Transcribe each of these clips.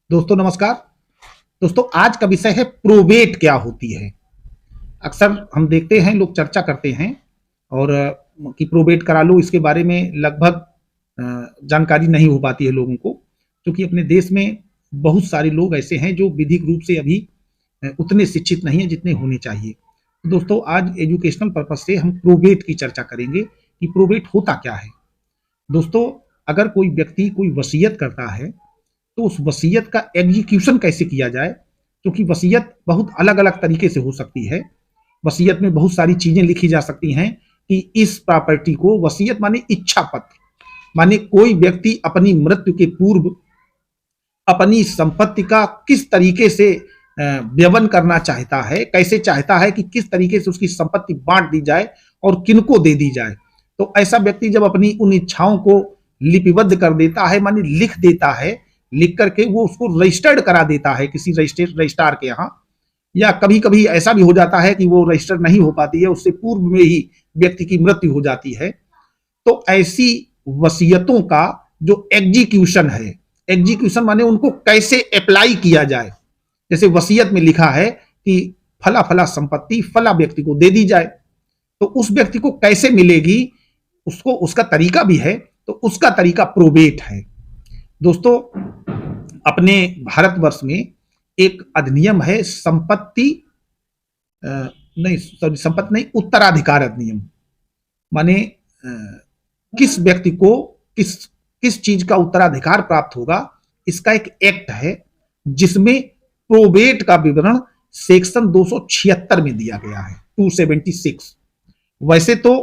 दोस्तों नमस्कार। दोस्तों आज का विषय है प्रोबेट क्या होती है। अक्सर हम देखते हैं लोग चर्चा करते हैं और कि प्रोबेट करा लो, इसके बारे में लगभग जानकारी नहीं हो पाती है लोगों को, क्योंकि अपने देश में बहुत सारे लोग ऐसे हैं जो विधिक रूप से अभी उतने शिक्षित नहीं है जितने होने चाहिए। तो दोस्तों आज एजुकेशनल पर्पज से हम प्रोबेट की चर्चा करेंगे कि प्रोबेट होता क्या है। दोस्तों अगर कोई व्यक्ति कोई वसीयत करता है तो उस वसीयत का एग्जीक्यूशन कैसे किया जाए, क्योंकि वसीयत बहुत अलग अलग तरीके से हो सकती है। वसीयत में बहुत सारी चीजें लिखी जा सकती हैं कि इस प्रॉपर्टी को, वसीयत माने इच्छा पत्र, माने कोई व्यक्ति अपनी मृत्यु के पूर्व अपनी संपत्ति का किस तरीके से व्यवन करना चाहता है, कैसे चाहता है कि किस तरीके से उसकी संपत्ति बांट दी जाए और किनको दे दी जाए। तो ऐसा व्यक्ति जब अपनी उन इच्छाओं को लिपिबद्ध कर देता है, माने लिख देता है, लिख करके वो उसको रजिस्टर्ड करा देता है किसी रजिस्ट्रार के यहाँ, या कभी कभी ऐसा भी हो जाता है कि वो रजिस्टर नहीं हो पाती है, उससे पूर्व में ही व्यक्ति की मृत्यु हो जाती है। तो ऐसी वसीयतों का जो एग्जीक्यूशन है, एग्जीक्यूशन माने उनको कैसे अप्लाई किया जाए। जैसे वसीयत में लिखा है कि फला फला संपत्ति फला व्यक्ति को दे दी जाए, तो उस व्यक्ति को कैसे मिलेगी, उसको उसका तरीका भी है। तो उसका तरीका प्रोबेट है। दोस्तों अपने भारतवर्ष में एक अधिनियम है संपत्ति नहीं, सॉरी, संपत्ति नहीं, उत्तराधिकार अधिनियम। माने किस व्यक्ति को किस किस चीज का उत्तराधिकार प्राप्त होगा, इसका एक एक्ट है जिसमें प्रोबेट का विवरण सेक्शन 276 में दिया गया है, 276। वैसे तो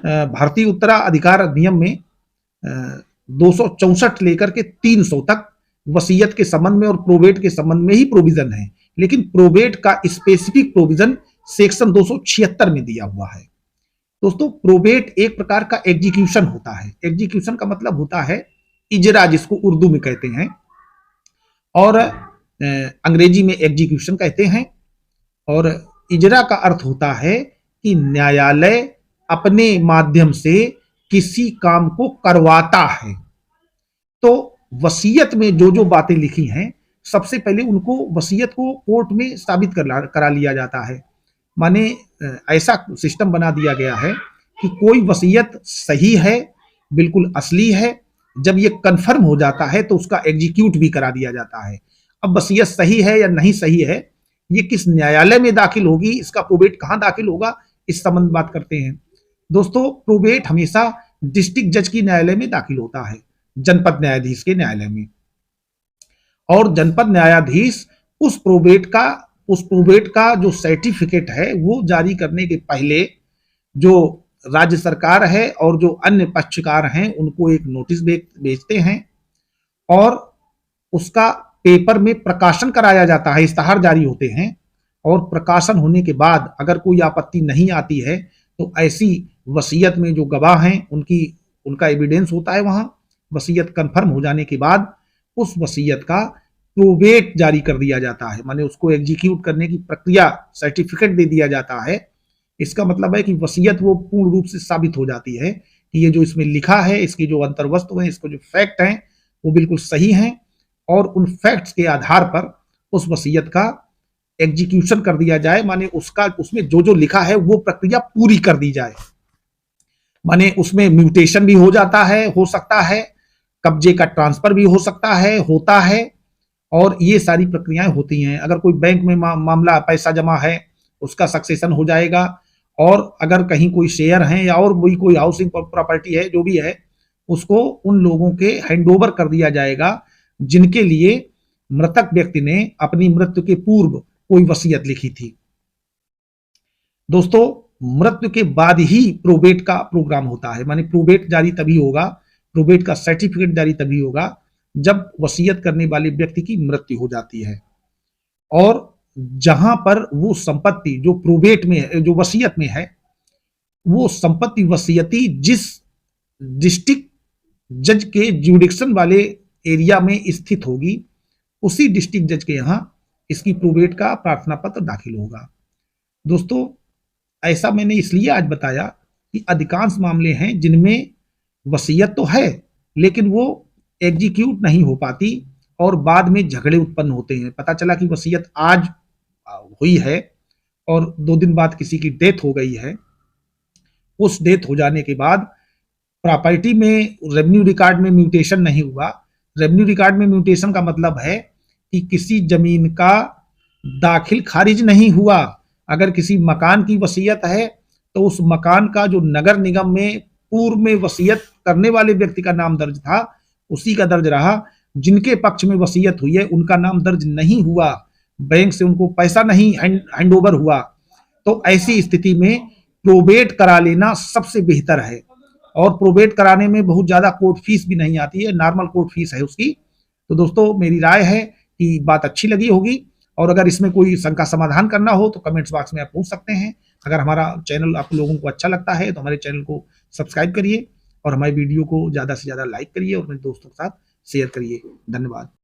भारतीय उत्तराधिकार अधिनियम में 264 लेकर के 300 तक वसीयत के संबंध में और प्रोबेट के संबंध में ही प्रोविजन है, लेकिन प्रोबेट का स्पेसिफिक प्रोविजन सेक्शन 276 में दिया हुआ है। दोस्तों प्रोबेट एक प्रकार का एग्जीक्यूशन होता है। एग्जीक्यूशन का मतलब होता है इजरा, जिसको उर्दू में कहते हैं, और अंग्रेजी में एग्जीक्यूशन कहते हैं। और इजरा का अर्थ होता है कि न्यायालय अपने माध्यम से किसी काम को करवाता है। तो वसीयत में जो जो बातें लिखी हैं, सबसे पहले उनको वसीयत को कोर्ट में साबित करा लिया जाता है। माने ऐसा सिस्टम बना दिया गया है कि कोई वसीयत सही है, बिल्कुल असली है, जब ये कंफर्म हो जाता है तो उसका एग्जीक्यूट भी करा दिया जाता है। अब वसीयत सही है या नहीं सही है, ये किस न्यायालय में दाखिल होगी, इसका प्रोबेट कहाँ दाखिल होगा, इस संबंध बात करते हैं। दोस्तों प्रोबेट हमेशा डिस्ट्रिक्ट जज की न्यायालय में दाखिल होता है, जनपद न्यायाधीश के न्यायालय में। और जनपद न्यायाधीश उस प्रोबेट का जो सर्टिफिकेट है वो जारी करने के पहले जो राज्य सरकार है और जो अन्य पक्षकार हैं उनको एक नोटिस भेजते हैं, और उसका पेपर में प्रकाशन कराया जाता है, इश्तहार जारी होते हैं। और प्रकाशन होने के बाद अगर कोई आपत्ति नहीं आती है तो ऐसी वसीयत में जो गवाह हैं उनका एविडेंस होता है वहां। वसीयत कंफर्म हो जाने के बाद उस वसीयत का प्रोबेट जारी कर दिया जाता है, माने उसको एग्जीक्यूट करने की प्रक्रिया, सर्टिफिकेट दे दिया जाता है। इसका मतलब है कि वसीयत वो पूर्ण रूप से साबित हो जाती है कि ये जो इसमें लिखा है, इसकी जो अंतर्वस्तु है, इसको जो फैक्ट हैं वो बिल्कुल सही हैं, और उन फैक्ट्स के आधार पर उस वसीयत का एग्जीक्यूशन कर दिया जाए। माने उसमें जो जो लिखा है वो प्रक्रिया पूरी कर दी जाए। माने उसमें म्यूटेशन भी हो जाता है, हो सकता है, कब्जे का ट्रांसफर भी हो सकता है, होता है, और ये सारी प्रक्रियाएं होती हैं। अगर कोई बैंक में मामला, पैसा जमा है, उसका सक्सेशन हो जाएगा। और अगर कहीं कोई शेयर है या और कोई हाउसिंग प्रॉपर्टी है, जो भी है, उसको उन लोगों के हैंडओवर कर दिया जाएगा जिनके लिए मृतक व्यक्ति ने अपनी मृत्यु के पूर्व कोई वसीयत लिखी थी। दोस्तों मृत्यु के बाद ही प्रोबेट का प्रोग्राम होता है, माने प्रोबेट जारी तभी होगा, प्रोबेट का सर्टिफिकेट जारी तभी होगा जब वसीयत करने वाले व्यक्ति की मृत्यु हो जाती है। और जहां पर वो संपत्ति जो प्रोबेट में है, जो वसीयत में है, वो संपत्ति वसीयती जिस डिस्ट्रिक्ट जज के जुडिक्शन वाले एरिया में स्थित होगी, उसी डिस्ट्रिक्ट जज के यहां इसकी प्रोबेट का प्रार्थना पत्र दाखिल होगा। दोस्तों ऐसा मैंने इसलिए आज बताया कि अधिकांश मामले हैं जिनमें वसीयत तो है लेकिन वो एग्जीक्यूट नहीं हो पाती, और बाद में झगड़े उत्पन्न होते हैं। पता चला कि वसीयत आज हुई है और 2 दिन बाद किसी की डेथ हो गई है। उस डेथ हो जाने के बाद प्रॉपर्टी में रेवेन्यू रिकॉर्ड में म्यूटेशन नहीं हुआ। रेवेन्यू रिकॉर्ड में म्यूटेशन का मतलब है कि किसी जमीन का दाखिल खारिज नहीं हुआ। अगर किसी मकान की वसीयत है तो उस मकान का जो नगर निगम में पूर्व में वसीयत करने वाले व्यक्ति का नाम दर्ज था उसी का दर्ज रहा। जिनके पक्ष में वसीयत हुई है उनका नाम दर्ज नहीं हुआ, बैंक से उनको पैसा नहीं हैंड ओवर हुआ। तो ऐसी स्थिति में प्रोबेट करा लेना सबसे बेहतर है। और प्रोबेट कराने में बहुत ज्यादा कोर्ट फीस भी नहीं आती है, नॉर्मल कोर्ट फीस है उसकी। तो दोस्तों मेरी राय है कि बात अच्छी लगी होगी, और अगर इसमें कोई शंका समाधान करना हो तो कमेंट्स बॉक्स में आप पूछ सकते हैं। अगर हमारा चैनल आप लोगों को अच्छा लगता है तो हमारे चैनल को सब्सक्राइब करिए और हमारे वीडियो को ज़्यादा से ज़्यादा लाइक करिए और अपने दोस्तों के साथ शेयर करिए। धन्यवाद।